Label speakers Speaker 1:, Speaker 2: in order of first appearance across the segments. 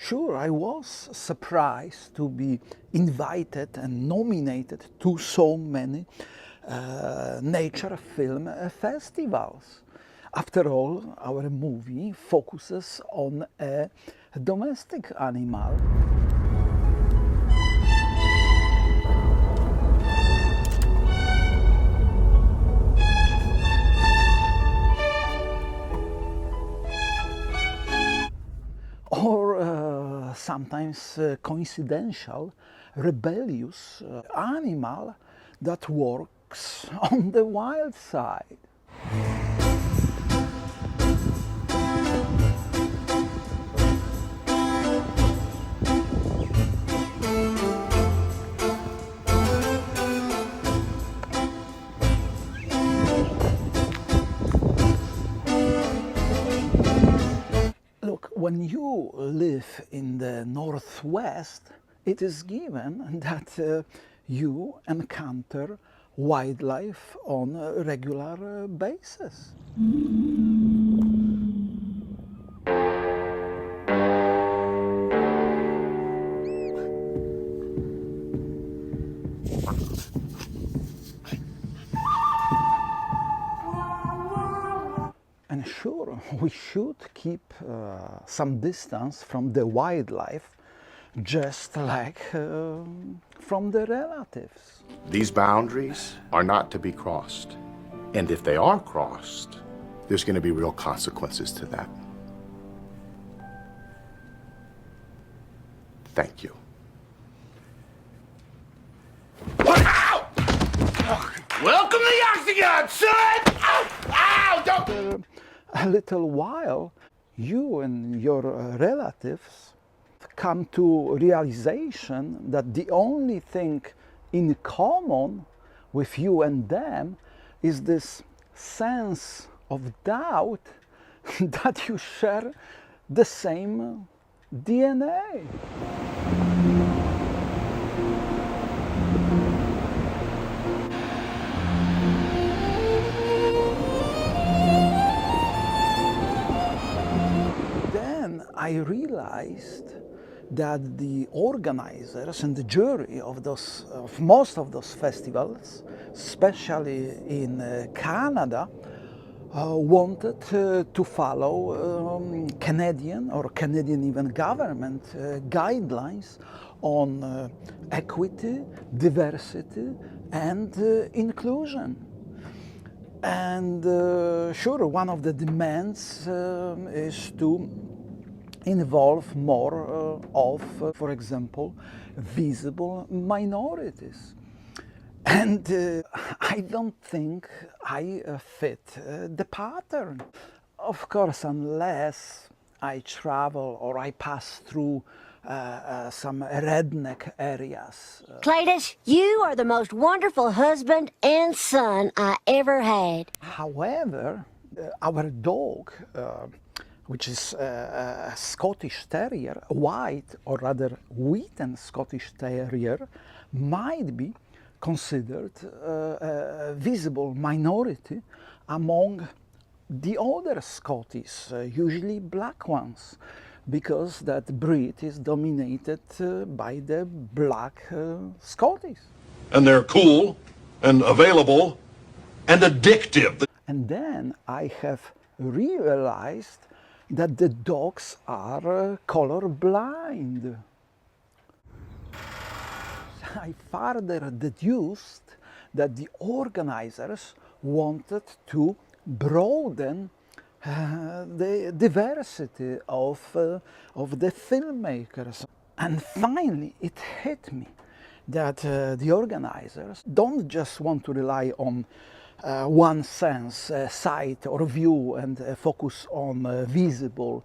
Speaker 1: Sure, I was surprised to be invited and nominated to so many nature film festivals. After all, our movie focuses on a domestic animal. Or sometimes coincidental, rebellious animal that works on the wild side. Look, when you live in the Northwest, it is given that you encounter wildlife on a regular basis. And sure, we should keep some distance from the wildlife, just like from the relatives.
Speaker 2: These boundaries are not to be crossed. And if they are crossed, there's going to be real consequences to that. Thank you. Ow! Welcome to the Octagon, son! Ow! Ow! Don't...
Speaker 1: A little while, you and your relatives come to realization that the only thing in common with you and them is this sense of doubt that you share the same DNA. Then I realized that the organizers and the jury of most of those festivals, especially in Canada, wanted to follow Canadian or Canadian even government guidelines on equity, diversity, and inclusion. And sure, one of the demands is to involve more of, for example, visible minorities. And I don't think I fit the pattern. Of course, unless I travel or I pass through some redneck areas.
Speaker 3: Cletus, you are the most wonderful husband and son I ever had.
Speaker 1: However, our dog, which is a Scottish Terrier, a white or rather wheaten Scottish Terrier, might be considered a visible minority among the other Scotties, usually black ones, because that breed is dominated by the black Scotties.
Speaker 4: And they're cool and available and addictive.
Speaker 1: And then I have realized that the dogs are color blind. I further deduced that the organizers wanted to broaden the diversity of the filmmakers. And finally, it hit me that the organizers don't just want to rely on one sense, sight or view and focus on visible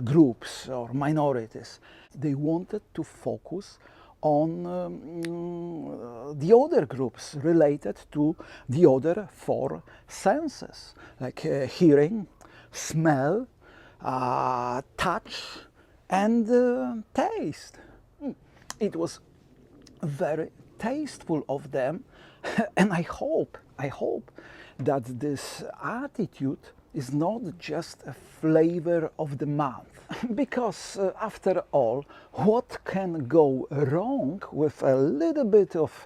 Speaker 1: groups or minorities. They wanted to focus on the other groups related to the other four senses, like hearing, smell, touch, and taste. It was very tasteful of them, and I hope that this attitude is not just a flavor of the month. Because after all, what can go wrong with a little bit of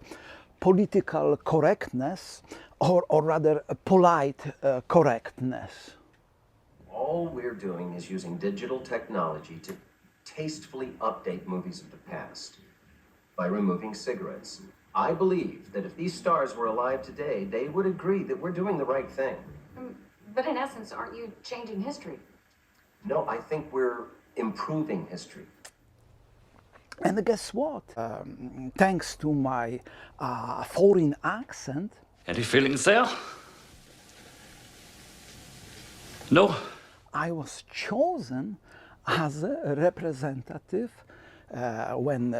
Speaker 1: political correctness, or rather polite correctness?
Speaker 5: All we're doing is using digital technology to tastefully update movies of the past by removing cigarettes. I believe that if these stars were alive today, they would agree that we're doing the right thing.
Speaker 6: But in essence, aren't you changing history?
Speaker 5: No, I think we're improving history.
Speaker 1: And guess what? Thanks to my foreign accent.
Speaker 7: Any feelings there? No?
Speaker 1: I was chosen as a representative when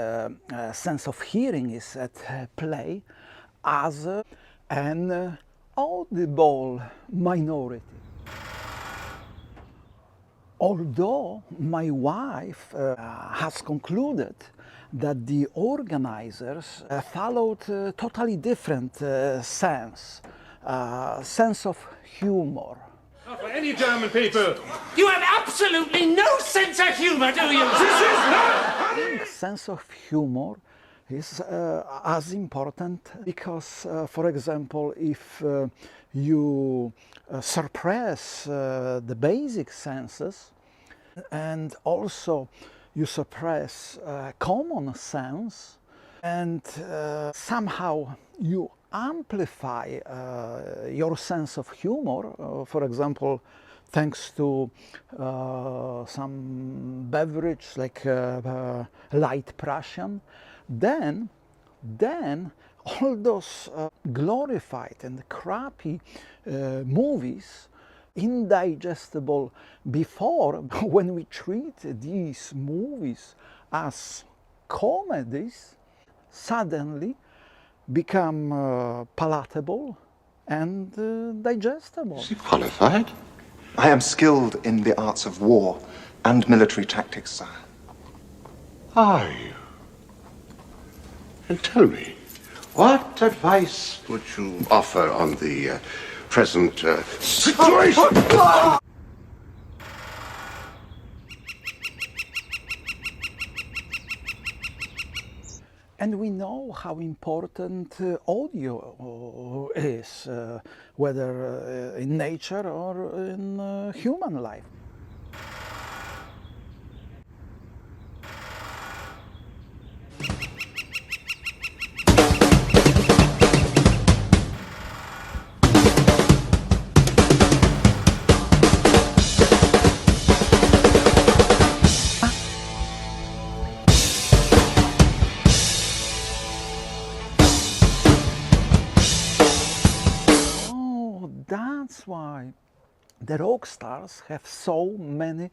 Speaker 1: sense of hearing is at play as an audible minority. Although my wife has concluded that the organizers followed a totally different sense of humor.
Speaker 8: Not for any German people.
Speaker 9: You have absolutely no sense of humor, do you?
Speaker 1: I think sense of humor is as important because, for example, if you suppress the basic senses and also you suppress common sense and somehow you amplify your sense of humor, for example, thanks to some beverage like light Prussian, then all those glorified and crappy movies, indigestible before, when we treat these movies as comedies, suddenly become palatable and digestible.
Speaker 10: Is he qualified? I am skilled in the arts of war and military tactics, sire.
Speaker 4: Are you? And tell me, what advice would you offer on the present situation?
Speaker 1: And we know how important audio is, whether in nature or in human life. That's why the rock stars have so many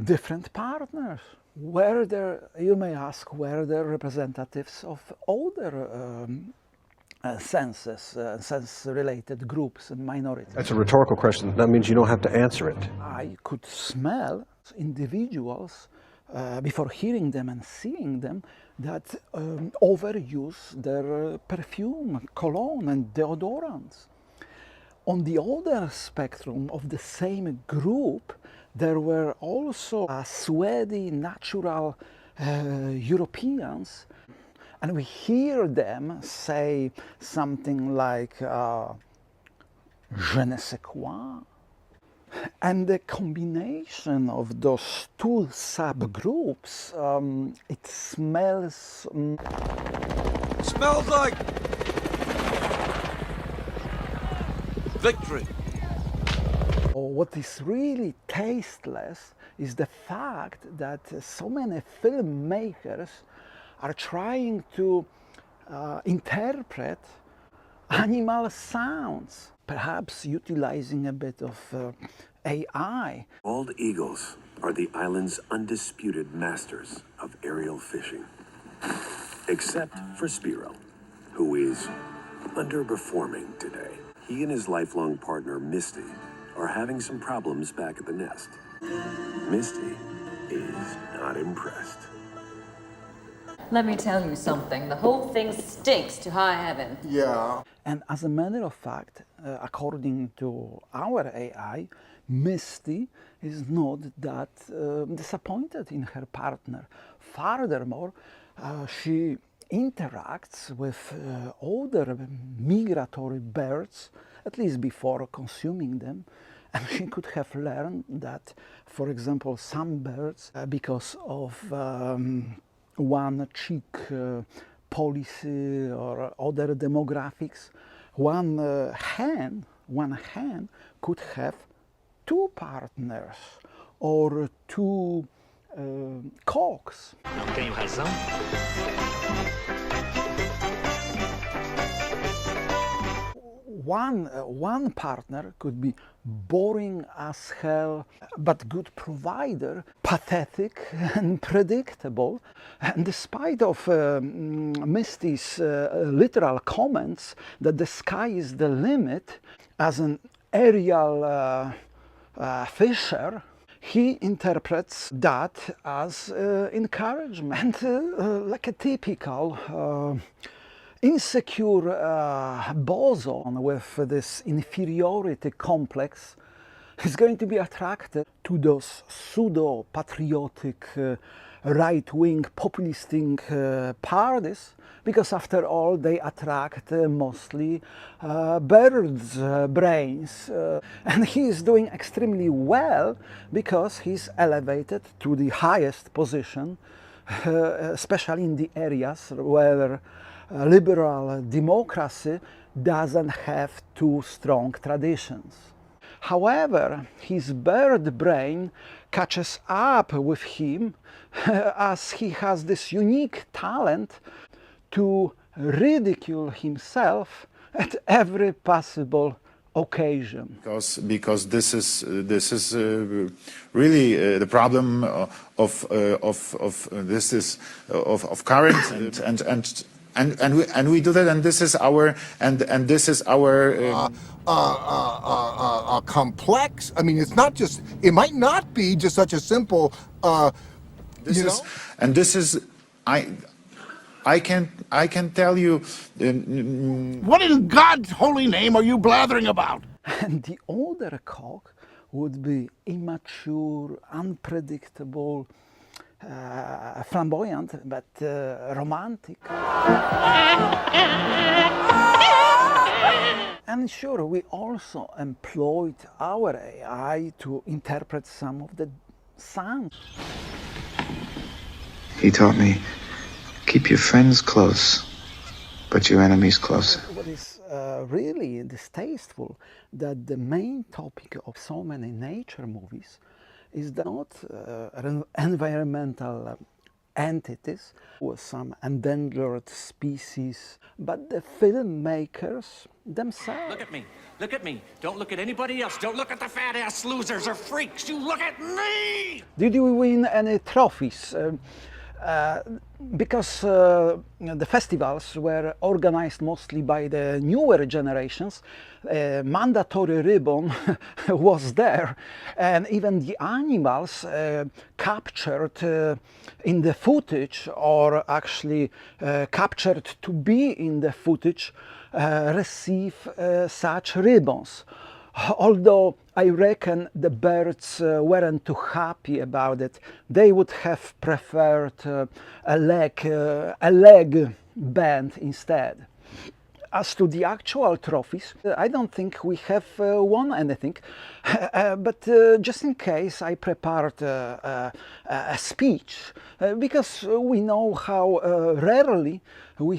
Speaker 1: different partners. Were there, you may ask, were there representatives of other sense-related groups and minorities?
Speaker 11: That's a rhetorical question. That means you don't have to answer it.
Speaker 1: I could smell individuals before hearing them and seeing them that overuse their perfume, cologne and deodorants. On the other spectrum of the same group, there were also sweaty, natural Europeans, and we hear them say something like je ne sais quoi. And the combination of those two subgroups, it smells...
Speaker 9: Smells like victory.
Speaker 1: What is really tasteless is the fact that so many filmmakers are trying to interpret animal sounds, perhaps utilizing a bit of AI.
Speaker 12: Bald eagles are the island's undisputed masters of aerial fishing. Except for Spiro, who is underperforming today. He and his lifelong partner, Misty, are having some problems back at the nest. Misty is not impressed.
Speaker 6: Let me tell you something. The whole thing stinks to high heaven.
Speaker 2: Yeah.
Speaker 1: And as a matter of fact, according to our AI, Misty is not that disappointed in her partner. Furthermore, she interacts with other migratory birds, at least before consuming them. And she could have learned that, for example, some birds, because of one chick policy or other demographics, one hen could have two partners or two cocks.
Speaker 9: Não tenho razão?
Speaker 1: One partner could be boring as hell, but good provider, pathetic and predictable. And despite of Misty's literal comments that the sky is the limit, as an aerial fisher, he interprets that as encouragement, like a typical insecure boson with this inferiority complex is going to be attracted to those pseudo-patriotic right-wing populistic parties, because after all they attract mostly birds' brains. And he is doing extremely well because he's elevated to the highest position, especially in the areas where liberal democracy doesn't have too strong traditions. However, his bird brain catches up with him as he has this unique talent to ridicule himself at every possible occasion.
Speaker 13: Because this is really the problem of current and we do that, and this is our
Speaker 14: complex. I mean, it's not just. It might not be just such a simple.
Speaker 13: I can tell you.
Speaker 14: What in God's holy name are you blathering about?
Speaker 1: And the older cock would be immature, unpredictable, flamboyant, but romantic. And sure, we also employed our AI to interpret some of the sounds.
Speaker 10: He taught me, keep your friends close, but your enemies closer.
Speaker 1: What is really distasteful, that the main topic of so many nature movies is not environmental entities or some endangered species, but the filmmakers themselves.
Speaker 9: Look at me. Look at me. Don't look at anybody else. Don't look at the fat-ass losers or freaks. You look at me!
Speaker 1: Did you win any trophies? Because the festivals were organized mostly by the newer generations, mandatory ribbon was there, and even the animals captured in the footage, or actually captured to be in the footage, receive such ribbons. Although I reckon the birds weren't too happy about it. They would have preferred a leg band instead. As to the actual trophies, I don't think we have won anything, but just in case I prepared a speech, because we know how rarely we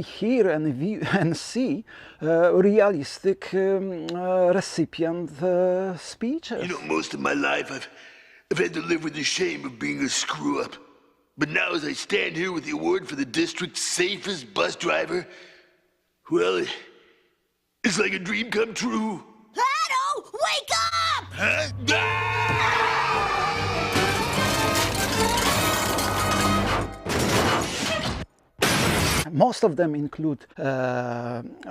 Speaker 1: hear and see realistic recipient speeches.
Speaker 15: You know, most of my life I've had to live with the shame of being a screw-up. But now as I stand here with the award for the district's safest bus driver, well, it's like a dream come true.
Speaker 3: Otto, wake up!
Speaker 1: Most of them include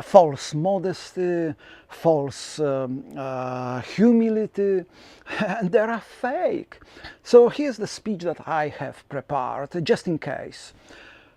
Speaker 1: false modesty, false humility, and they are fake. So here's the speech that I have prepared, just in case.